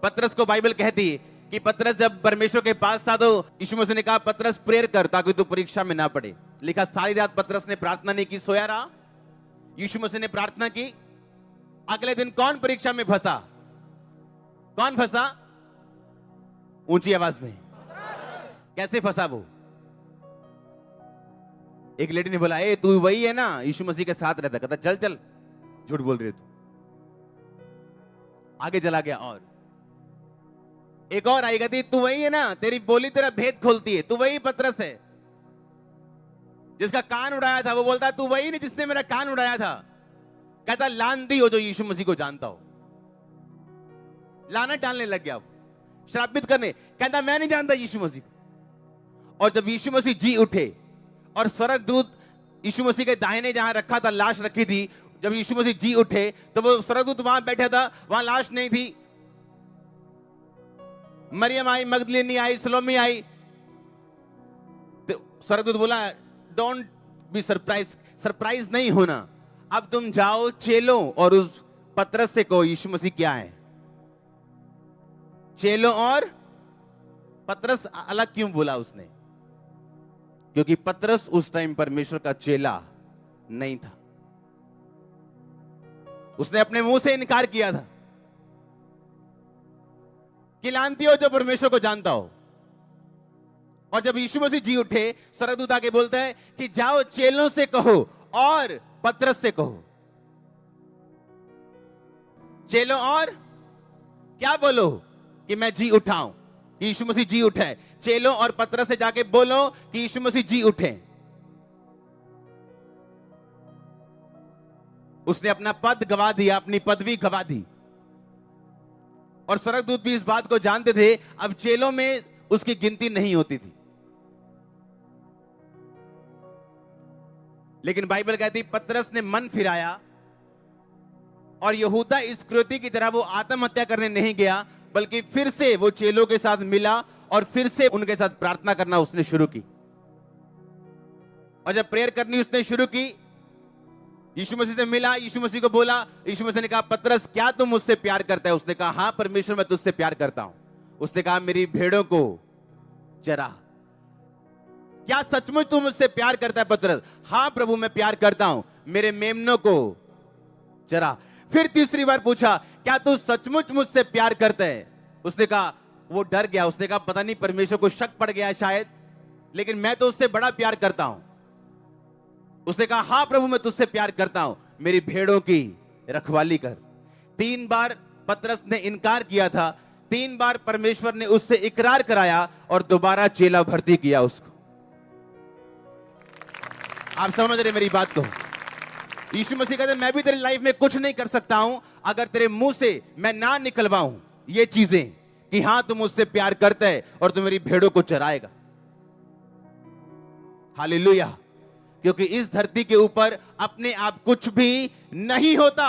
पतरस को बाइबल कहती है कि पतरस जब परमेश्वर के पास था तो यीशु मसीह ने कहा पतरस प्रेयर कर ताकि तू परीक्षा में ना पड़े। लिखा सारी रात पतरस ने प्रार्थना नहीं की, सोया रहा। यीशु मसीह ने प्रार्थना की। अगले दिन कौन परीक्षा में फंसा? कौन फंसा? ऊंची आवाज में। कैसे फंसा वो? एक लेडी ने बोला, ए तू वही है ना यीशु मसीह के साथ रहता? कहता चल चल, झूठ बोल रही तू। आगे चला गया। और एक और आई, कहती तू वही है ना, तेरी बोली तेरा भेद खोलती है, तू वही पतरस है जिसका कान उड़ाया था। वो बोलता है तू वही नहीं जिसने मेरा कान उड़ाया था। कहता लानती हो जो यीशु मसीह को जानता हो। लानत डालने लग गया, श्रापित करने। कहता मैं नहीं जानता यीशु मसीह को। और जब यीशु मसीह जी उठे और स्वर्गदूत यीशु मसीह के दाहिने जहां रखा था, लाश रखी थी, जब यीशु मसीह जी उठे तो वो स्वर्गदूत वहां बैठा था, वहां लाश नहीं थी। मरियम आई, मगदलिनी आई, सलोमी आई। तो स्वर्गदूत बोला डोंट बी सरप्राइज, सरप्राइज नहीं होना। अब तुम जाओ चेलो और उस पतरस से कहो यीशु मसीह क्या है। चेलो और पतरस अलग क्यों बोला उसने? क्योंकि पतरस उस टाइम परमेश्वर का चेला नहीं था। उसने अपने मुंह से इनकार किया था कि लानती हो जो परमेश्वर को जानता हो। और जब यीशु मसीह जी उठे, स्वर्गदूत आके बोलता है कि जाओ चेलों से कहो और पतरस से कहो। चेलो और क्या बोलो? कि मैं जी उठाऊं, कि यीशु मसीह जी उठे। चेलों और पतरस से जाके बोलो कि यीशु मसीह जी उठे। उसने अपना पद गवा दिया, अपनी पदवी गवा दी। और स्वर्गदूत भी इस बात को जानते थे। अब चेलों में उसकी गिनती नहीं होती थी। लेकिन बाइबल कहती पतरस ने मन फिराया और यहूदा इस्करियोती की तरह वो आत्महत्या करने नहीं गया, बल्कि फिर से वो चेलों के साथ मिला और फिर से उनके साथ प्रार्थना करना उसने शुरू की। और जब प्रेयर करनी उसने शुरू की, यीशु मसीह से मिला, यीशु मसीह को बोला। यीशु मसीह ने कहा पतरस क्या तुम मुझसे प्यार करता है? उसने कहा हां परमेश्वर मैं तुझसे प्यार करता हूं। उसने कहा मेरी भेड़ों को चरा। क्या सचमुच तू मुझसे प्यार करता है पतरस? हां प्रभु मैं प्यार करता हूं, मेरे मेमनों को चरा। फिर तीसरी बार पूछा क्या तू सचमुच मुझसे प्यार करता है? उसने कहा, वो डर गया। उसने कहा पता नहीं परमेश्वर को शक पड़ गया शायद, लेकिन मैं तो उससे बड़ा प्यार करता हूं। उसने कहा हां प्रभु मैं तुझसे प्यार करता हूं, मेरी भेड़ों की रखवाली कर। 3 बार पतरस ने इनकार किया था। 3 बार परमेश्वर ने उससे इकरार कराया और दोबारा चेला भर्ती किया उसको। आप समझ रहे मेरी बात को? यीशु मसीह कहते मैं भी तेरी लाइफ में कुछ नहीं कर सकता हूं अगर तेरे मुंह से मैं ना निकलवाऊं ये चीजें कि हां तुम मुझसे प्यार करता है और तू मेरी भेड़ों को चराएगा। हालेलुया। क्योंकि इस धरती के ऊपर अपने आप कुछ भी नहीं होता।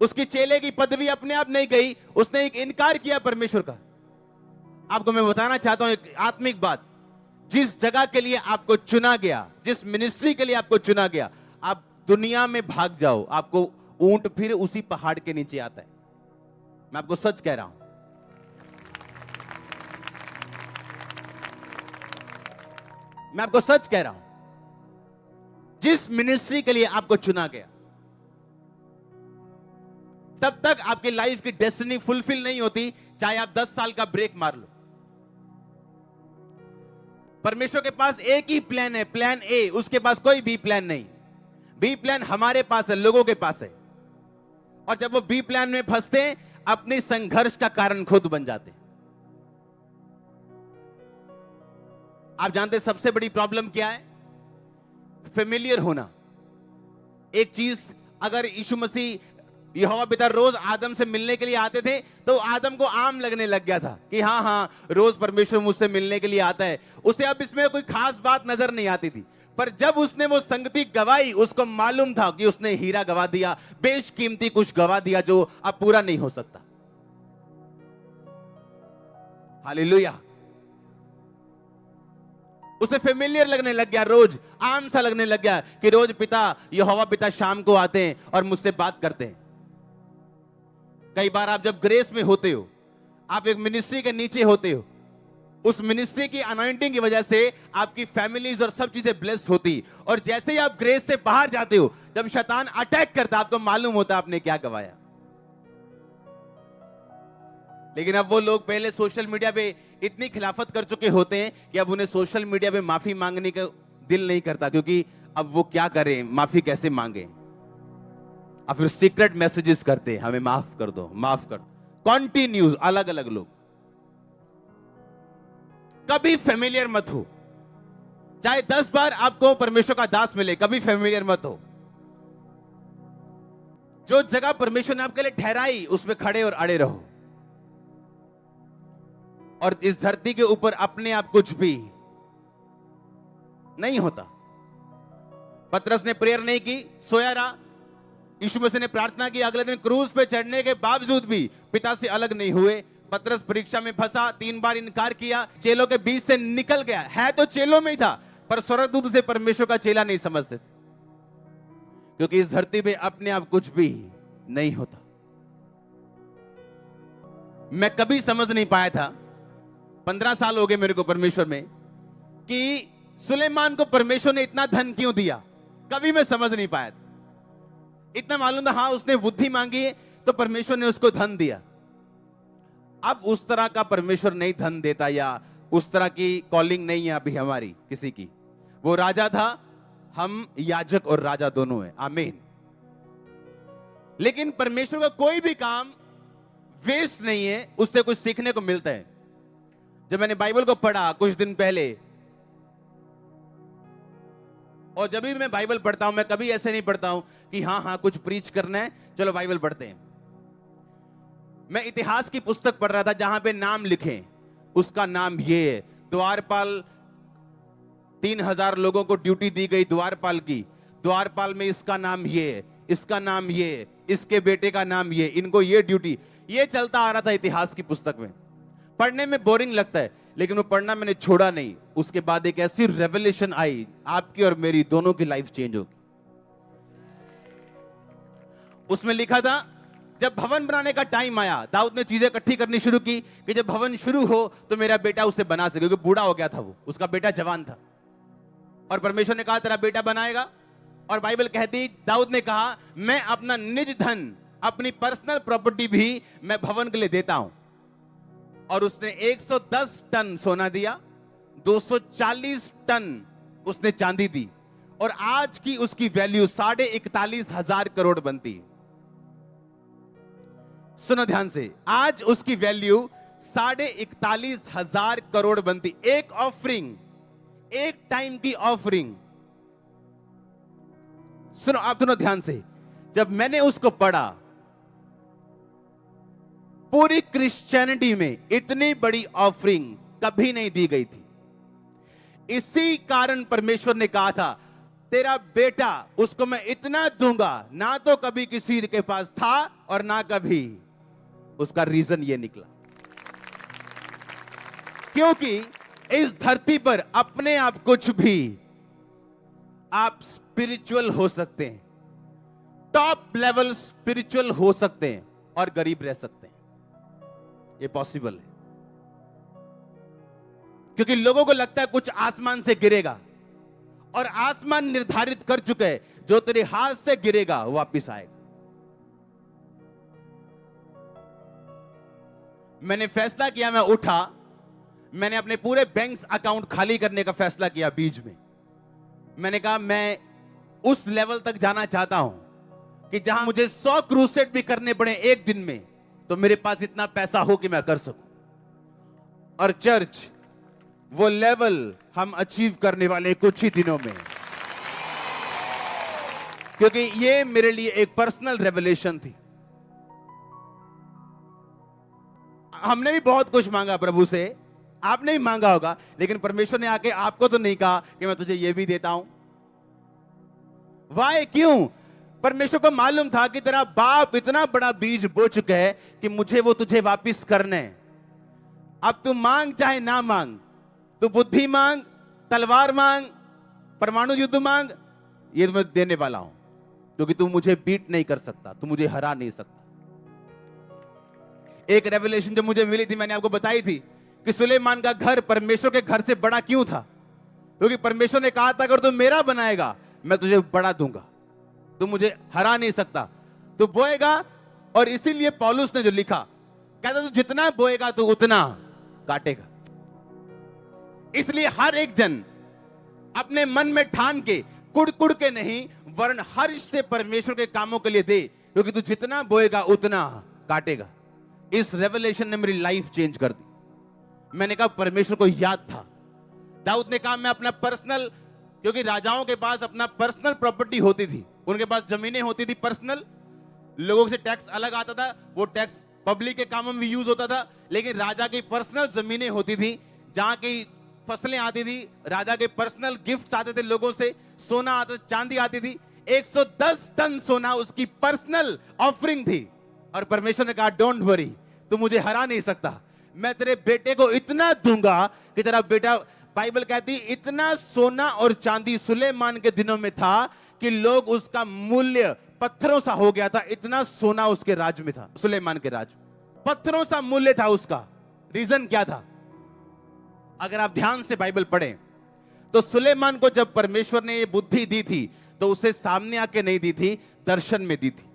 उसकी चेले की पदवी अपने आप नहीं गई, उसने एक इनकार किया परमेश्वर का। आपको मैं बताना चाहता हूं एक आत्मिक बात। जिस जगह के लिए आपको चुना गया, जिस मिनिस्ट्री के लिए आपको चुना गया, आप दुनिया में भाग जाओ, आपको ऊंट फिर उसी पहाड़ के नीचे आता है। मैं आपको सच कह रहा हूं। मैं आपको सच कह रहा हूं। जिस मिनिस्ट्री के लिए आपको चुना गया, तब तक आपकी लाइफ की डेस्टिनी फुलफिल नहीं होती, चाहे आप 10 साल का ब्रेक मार लो। परमेश्वर के पास एक ही प्लान है, प्लान ए। उसके पास कोई बी प्लान नहीं। बी प्लान हमारे पास है, लोगों के पास है। और जब वो बी प्लान में फंसते हैं, अपने संघर्ष का कारण खुद बन जाते हैं। आप जानते हैं सबसे बड़ी प्रॉब्लम क्या है? फेमिलियर होना। एक चीज अगर यीशु मसीह यहोवा पिता रोज आदम से मिलने के लिए आते थे तो आदम को आम लगने लग गया था कि हाँ हाँ रोज परमेश्वर मुझसे मिलने के लिए आता है। उसे अब इसमें कोई खास बात नजर नहीं आती थी। पर जब उसने वो संगति गवाई, उसको मालूम था कि उसने हीरा गवा दिया, बेशकीमती कुछ गवा दिया जो अब पूरा नहीं हो सकता। हालेलुया। उसे फेमिलियर लगने लग गया, रोज आम सा लगने लग गया कि रोज पिता यहोवा पिता शाम को आते हैं और मुझसे बात करते हैं। कई बार आप जब ग्रेस में होते हो, आप एक मिनिस्ट्री के नीचे होते हो, उस मिनिस्ट्री की अनॉइंटिंग की वजह से आपकी फैमिलीज और सब चीजें ब्लेस्ड होती, और जैसे ही आप ग्रेस से बाहर जाते हो, जब शैतान अटैक करता, आपको मालूम होता आपने क्या गवाया। लेकिन अब वो लोग पहले सोशल मीडिया पे इतनी खिलाफत कर चुके होते हैं कि अब उन्हें सोशल मीडिया पे माफी मांगने का दिल नहीं करता, क्योंकि अब वो क्या करें, माफी कैसे मांगे। अब फिर सीक्रेट मैसेजेस करते, हमें माफ कर दो, माफ कर दो, कॉन्टिन्यूज, अलग अलग लोग। कभी फेमिलियर मत हो, चाहे 10 बार आपको परमेश्वर का दास मिले, कभी फेमिलियर मत हो। जो जगह परमेश्वर ने आपके लिए ठहराई, उसमें खड़े और अड़े रहो। और इस धरती के ऊपर अपने आप कुछ भी नहीं होता। पतरस ने प्रेयर नहीं की, सोया रहा। यीशु मसीह ने प्रार्थना की, अगले दिन क्रूज पे चढ़ने के बावजूद भी पिता से अलग नहीं हुए। पतरस परीक्षा में फंसा, 3 बार इनकार किया, चेलों के बीच से निकल गया। है तो चेलों में ही था, पर स्वर्गदूत से परमेश्वर का चेला नहीं समझते थे, क्योंकि इस धरती पे अपने आप कुछ भी नहीं होता। मैं कभी समझ नहीं पाया था, 15 साल हो गए मेरे को परमेश्वर में, कि सुलेमान को परमेश्वर ने इतना धन क्यों दिया। कभी मैं समझ नहीं पाया था। इतना मालूम था, हाँ उसने बुद्धि मांगी तो परमेश्वर ने उसको धन दिया। अब उस तरह का परमेश्वर नहीं धन देता, या उस तरह की कॉलिंग नहीं है अभी हमारी किसी की। वो राजा था, हम याजक और राजा दोनों हैं। आमीन। लेकिन परमेश्वर का कोई भी काम वेस्ट नहीं है, उससे कुछ सीखने को मिलता है। जब मैंने बाइबल को पढ़ा कुछ दिन पहले, और जब भी मैं बाइबल पढ़ता हूं, मैं कभी ऐसे नहीं पढ़ता हूं कि हाँ कुछ प्रीच करना है, चलो बाइबल पढ़ते हैं। मैं इतिहास की पुस्तक पढ़ रहा था, जहां पे नाम लिखे, उसका नाम ये है, द्वारपाल। 3000 लोगों को ड्यूटी दी गई द्वारपाल की। द्वारपाल में इसका नाम ये है, इसका नाम ये है, इसके बेटे का नाम ये, इनको ये ड्यूटी। ये चलता आ रहा था इतिहास की पुस्तक में। पढ़ने में बोरिंग लगता है, लेकिन वो पढ़ना मैंने छोड़ा नहीं। उसके बाद एक ऐसी रेवलेशन आई, आपकी और मेरी दोनों की लाइफ चेंज होगी। उसमें लिखा था, जब भवन बनाने का टाइम आया, दाऊद ने चीजें इकट्ठी करनी शुरू की कि जब भवन शुरू हो तो मेरा बेटा उसे बना सके, क्योंकि बूढ़ा हो गया था वो, उसका बेटा जवान था। और परमेश्वर ने कहा तेरा बेटा बनाएगा। और बाइबल कहती, दाऊद ने कहा मैं अपना निज धन, अपनी पर्सनल प्रॉपर्टी भी मैं भवन के लिए देता हूं। और उसने 110 टन सोना दिया, 240 टन उसने चांदी दी, और आज की उसकी वैल्यू 41,500 करोड़ बनती है। सुनो ध्यान से, आज उसकी वैल्यू 41,500 करोड़ बनती। एक ऑफरिंग, एक टाइम की ऑफरिंग। सुनो, आप सुनो ध्यान से। जब मैंने उसको पढ़ा, पूरी क्रिश्चियनिटी में इतनी बड़ी ऑफरिंग कभी नहीं दी गई थी। इसी कारण परमेश्वर ने कहा था, तेरा बेटा, उसको मैं इतना दूंगा, ना तो कभी किसी के पास था और ना कभी। उसका रीजन ये निकला, क्योंकि इस धरती पर अपने आप कुछ भी, आप स्पिरिचुअल हो सकते हैं, टॉप लेवल स्पिरिचुअल हो सकते हैं, और गरीब रह सकते हैं। ये पॉसिबल है, क्योंकि लोगों को लगता है कुछ आसमान से गिरेगा, और आसमान निर्धारित कर चुका है, जो तेरे हाथ से गिरेगा वो वापिस आएगा। मैंने फैसला किया, मैं उठा, मैंने अपने पूरे बैंक अकाउंट खाली करने का फैसला किया बीच में। मैंने कहा मैं उस लेवल तक जाना चाहता हूं कि जहां मुझे 100 क्रूसेड भी करने पड़े एक दिन में, तो मेरे पास इतना पैसा हो कि मैं कर सकूं। और चर्च, वो लेवल हम अचीव करने वाले कुछ ही दिनों में, क्योंकि ये मेरे लिए एक पर्सनल रेवलेशन थी। हमने भी बहुत कुछ मांगा प्रभु से, आपने भी मांगा होगा, लेकिन परमेश्वर ने आके आपको तो नहीं कहा कि मैं तुझे ये भी देता हूं। वाई, क्यों? परमेश्वर को मालूम था कि तेरा बाप इतना बड़ा बीज बो चुका है कि मुझे वो तुझे वापिस करने। अब तू मांग चाहे ना मांग, तू बुद्धि मांग, तलवार मांग, परमाणु युद्ध मांग, ये मैं देने वाला हूं, क्योंकि तू मुझे बीट नहीं कर सकता, तू मुझे हरा नहीं सकता। एक रेवलेशन जो मुझे मिली थी, मैंने आपको बताई थी कि सुलेमान का घर परमेश्वर के घर से बड़ा क्यों था? क्योंकि परमेश्वर ने कहा था अगर तू मेरा बनाएगा मैं तुझे बढ़ा दूंगा, तू मुझे हरा नहीं सकता, तू बोएगा। और इसीलिए पौलुस ने जो लिखा, कहता तू जितना बोएगा तू उतना काटेगा। इसलिए हर एक जन अपने मन में ठान के कुड़ के नहीं वरन हर्ष से परमेश्वर के कामों के लिए दे, क्योंकि तू जितना बोएगा उतना काटेगा। इस रेवलेशन ने मेरी लाइफ चेंज कर दी। मैंने कहा परमेश्वर को याद था। दाऊद ने कहा मैं अपना पर्सनल, क्योंकि राजाओं के पास अपना पर्सनल प्रॉपर्टी होती थी, उनके पास जमीनें होती थी पर्सनल, लोगों से टैक्स अलग आता था, वो टैक्स पब्लिक के कामों में यूज होता था। लेकिन राजा की पर्सनल जमीनें होती थी जहां की फसलें आती थी, राजा के पर्सनल गिफ्ट्स आते थे, लोगों से सोना आता, चांदी आती थी। 110 टन सोना उसकी पर्सनल ऑफरिंग थी। और परमेश्वर ने कहा डोंट वरी, तू मुझे हरा नहीं सकता, मैं तेरे बेटे को इतना दूंगा कि तेरा बेटा, बाइबल कहती इतना सोना और चांदी सुलेमान के दिनों में था कि लोग उसका मूल्य पत्थरों सा हो गया था। इतना सोना उसके राज में था, सुलेमान के राज में पत्थरों सा मूल्य था उसका। रीजन क्या था? अगर आप ध्यान से बाइबल पढ़ें तो सुलेमान को जब परमेश्वर ने ये बुद्धि दी थी तो उसे सामने आके नहीं दी थी, दर्शन में दी थी।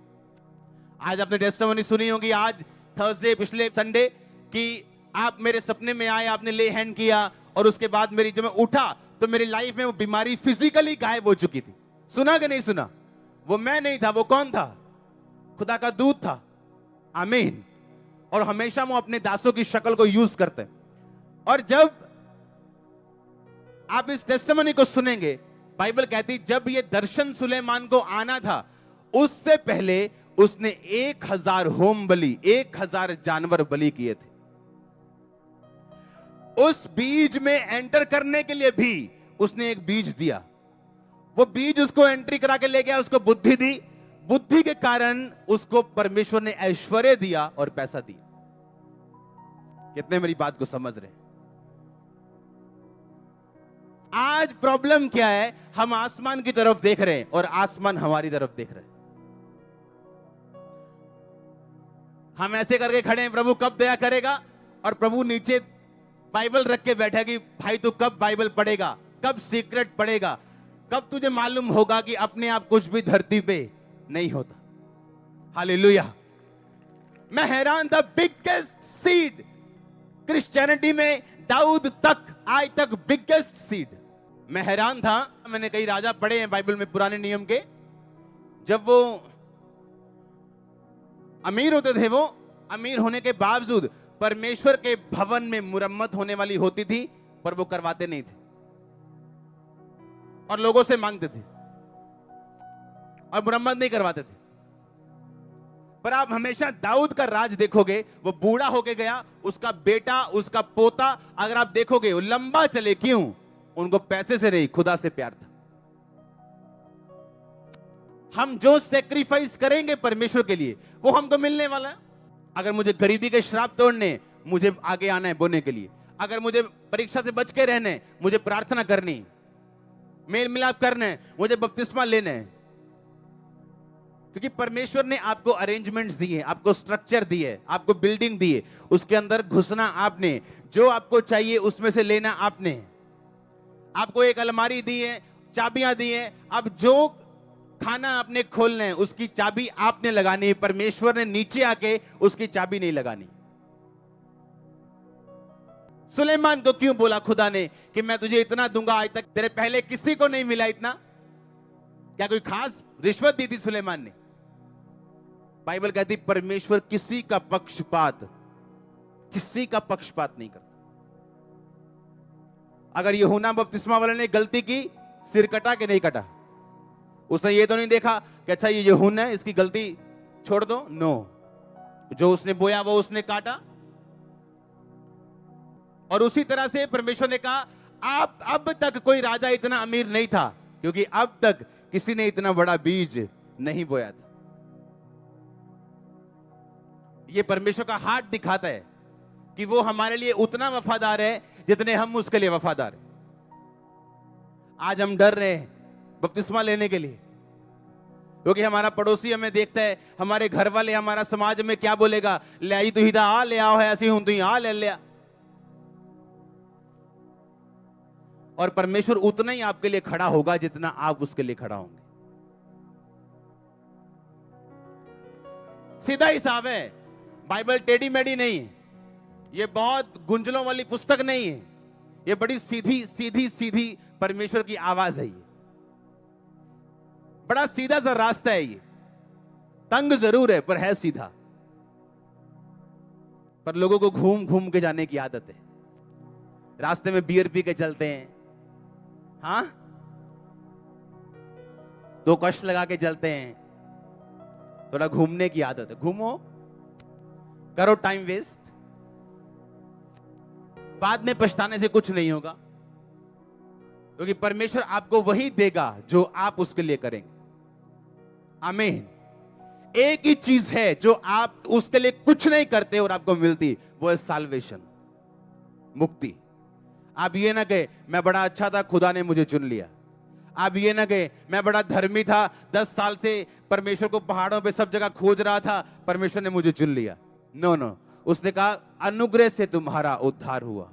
आज आपने टेस्टिमनी सुनी होगी, आज थर्सडे, पिछले संडे, कि आप मेरे सपने में आए, आपने ले हैंड किया और उसके बाद मेरी, जब मैं उठा तो मेरी लाइफ में वो बीमारी फिजिकली गायब हो चुकी थी। सुना कि नहीं सुना? वो मैं नहीं था, वो कौन था? खुदा का दूत था। आमीन। और हमेशा वो अपने दासों की शक्ल को यूज करते हैं। और जब आप इस टेस्टिमनी को सुनेंगे, बाइबल कहती जब ये दर्शन सुलेमान को आना था उससे पहले उसने 1000 होम बलि, 1000 जानवर बलि किए थे। उस बीज में एंटर करने के लिए भी उसने एक बीज दिया। वो बीज उसको एंट्री करा के ले गया, उसको बुद्धि दी। बुद्धि के कारण उसको परमेश्वर ने ऐश्वर्य दिया और पैसा दिया। कितने मेरी बात को समझ रहे हैं? आज प्रॉब्लम क्या है? हम आसमान की तरफ देख रहे हैं और आसमान हमारी तरफ देख रहे हैं। हम ऐसे करके खड़े हैं, प्रभु कब दया करेगा, और प्रभु नीचे बाइबल रख के बैठा कि भाई तू कब बाइबल पढ़ेगा, कब सीक्रेट पढ़ेगा, कब तुझे मालूम होगा कि अपने आप कुछ भी धरती पे नहीं होता। हालेलुया। मैं हैरान था। बिगेस्ट सीड क्रिश्चियनिटी में दाऊद तक, आज तक बिगेस्ट सीड। मैं हैरान था। मैंने कई राजा पढ़े हैं बाइबल में पुराने नियम के, जब वो अमीर होते थे, वो अमीर होने के बावजूद परमेश्वर के भवन में मुरम्मत होने वाली होती थी, पर वो करवाते नहीं थे और लोगों से मांगते थे और मुरम्मत नहीं करवाते थे। पर आप हमेशा दाऊद का राज देखोगे, वो बूढ़ा होके गया, उसका बेटा, उसका पोता, अगर आप देखोगे वो लंबा चले। क्यों? उनको पैसे से नहीं, खुदा से प्यार था। हम जो सेक्रीफाइस करेंगे परमेश्वर के लिए वो हमको मिलने वाला है। अगर मुझे गरीबी के श्राप तोड़ने, मुझे आगे आना है बोने के लिए। अगर मुझे परीक्षा से बच के रहने, मुझे प्रार्थना करनी, मेल मिलाप करने, मुझे बपतिस्मा लेने, क्योंकि परमेश्वर ने आपको अरेंजमेंट्स दिए, आपको स्ट्रक्चर दिए, आपको बिल्डिंग दी है, उसके अंदर घुसना आपने, जो आपको चाहिए उसमें से लेना आपने। आपको एक अलमारी दी है, चाबियां दी है, अब जो खाना आपने खोलना है उसकी चाबी आपने लगानी है। परमेश्वर ने नीचे आके उसकी चाबी नहीं लगानी। सुलेमान को क्यों बोला खुदा ने कि मैं तुझे इतना दूंगा, आज तक तेरे पहले किसी को नहीं मिला इतना? क्या कोई खास रिश्वत दी थी सुलेमान ने? बाइबल कहती परमेश्वर किसी का पक्षपात नहीं करता। अगर यूहन्ना बपतिस्मा वाले ने गलती की, सिर कटा कि नहीं कटा? उसने ये तो नहीं देखा कि अच्छा ये यूहन्ना है, इसकी गलती छोड़ दो। नो, जो उसने बोया वो उसने काटा। और उसी तरह से परमेश्वर ने कहा आप, अब तक कोई राजा इतना अमीर नहीं था, क्योंकि अब तक किसी ने इतना बड़ा बीज नहीं बोया था। ये परमेश्वर का हाथ दिखाता है कि वो हमारे लिए उतना वफादार है जितने हम उसके लिए वफादार हैं। आज हम डर रहे हैं बपतिस्मा लेने के लिए, क्योंकि हमारा पड़ोसी हमें देखता है, हमारे घर वाले, हमारा समाज में क्या बोलेगा, ले आई तू हिदा आ ले आओ है ऐसी हूं तू आ ले लिया। और परमेश्वर उतना ही आपके लिए खड़ा होगा जितना आप उसके लिए खड़ा होंगे। सीधा हिसाब है, बाइबल टेढ़ी मेढ़ी नहीं है, ये बहुत गुंजलों वाली पुस्तक नहीं है, ये बड़ी सीधी सीधी सीधी परमेश्वर की आवाज है। ये बड़ा सीधा सा रास्ता है, ये तंग जरूर है पर है सीधा। पर लोगों को घूम घूम के जाने की आदत है, रास्ते में बियर पी के चलते हैं, हाँ, दो कष्ट लगा के चलते हैं, थोड़ा घूमने की आदत है। घूमो, करो टाइम वेस्ट, बाद में पछताने से कुछ नहीं होगा, क्योंकि परमेश्वर आपको वही देगा जो आप उसके लिए करेंगे। आमीन। एक ही चीज है जो आप उसके लिए कुछ नहीं करते और आपको मिलती, वो है साल्वेशन, मुक्ति। आप ये ना कहे मैं बड़ा अच्छा था, खुदा ने मुझे चुन लिया। आप ये ना कहे मैं बड़ा धर्मी था, 10 साल से परमेश्वर को पहाड़ों पे सब जगह खोज रहा था, परमेश्वर ने मुझे चुन लिया। नो नो, उसने कहा अनुग्रह से तुम्हारा उद्धार हुआ।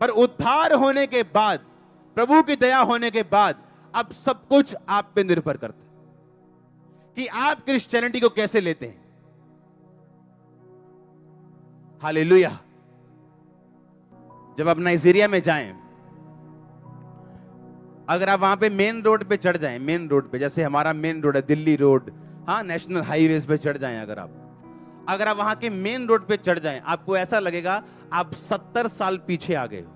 पर उद्धार होने के बाद, प्रभु की दया होने के बाद, अब सब कुछ आप पे निर्भर करता है कि आप क्रिश्चियनिटी को कैसे लेते हैं। हालेलुया। जब आप नाइजीरिया में जाएं, अगर आप वहां पे मेन रोड पे चढ़ जाएं, मेन रोड पे, जैसे हमारा मेन रोड है दिल्ली रोड, हाँ, नेशनल हाईवेज पे चढ़ जाएं, अगर आप वहां के मेन रोड पे चढ़ जाएं, आपको ऐसा लगेगा आप 70 साल पीछे आ गए हो।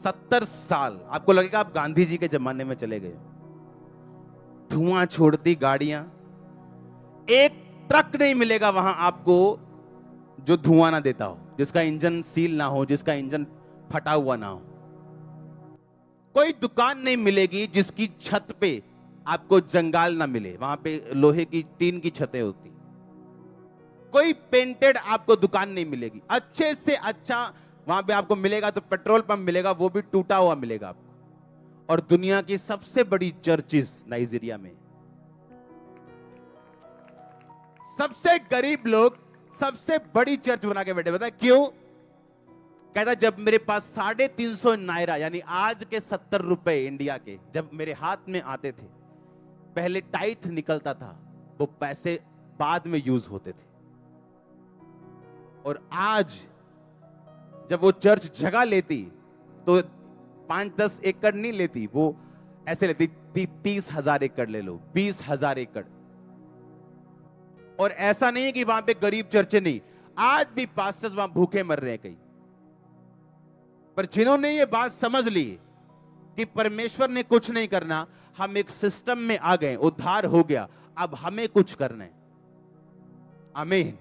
70 साल आपको लगेगा आप गांधी जी के जमाने में चले गए। धुआं छोड़ती गाड़ियां, एक ट्रक नहीं मिलेगा वहां आपको जो धुआं ना देता हो, जिसका इंजन सील ना हो, जिसका इंजन फटा हुआ ना हो। कोई दुकान नहीं मिलेगी जिसकी छत पे आपको जंगाल ना मिले, वहां पे लोहे की टीन की छतें होती। कोई पेंटेड आपको दुकान नहीं मिलेगी। अच्छे से अच्छा वहां पे आपको मिलेगा तो पेट्रोल पंप मिलेगा, वो भी टूटा हुआ मिलेगा आपको। और दुनिया की सबसे बड़ी चर्चिस नाइजीरिया में, सबसे गरीब लोग सबसे बड़ी चर्च बना के बैठे। पता है क्यों? कहता जब मेरे पास 350 नायरा यानी आज के 70 रुपए इंडिया के जब मेरे हाथ में आते थे, पहले टाइथ निकलता था, वो पैसे बाद में यूज होते थे। और आज जब वो चर्च जगह लेती तो 5-10 एकड़ नहीं लेती, वो ऐसे लेती 30,000 एकड़ ले लो, 20,000 एकड़। और ऐसा नहीं है कि वहां पे गरीब चर्चे नहीं, आज भी पास्टर्स वहां भूखे मर रहे हैं कई। पर जिन्होंने ये बात समझ ली कि परमेश्वर ने कुछ नहीं करना, हम एक सिस्टम में आ गए, उद्धार हो गया, अब हमें कुछ करना है। आमीन।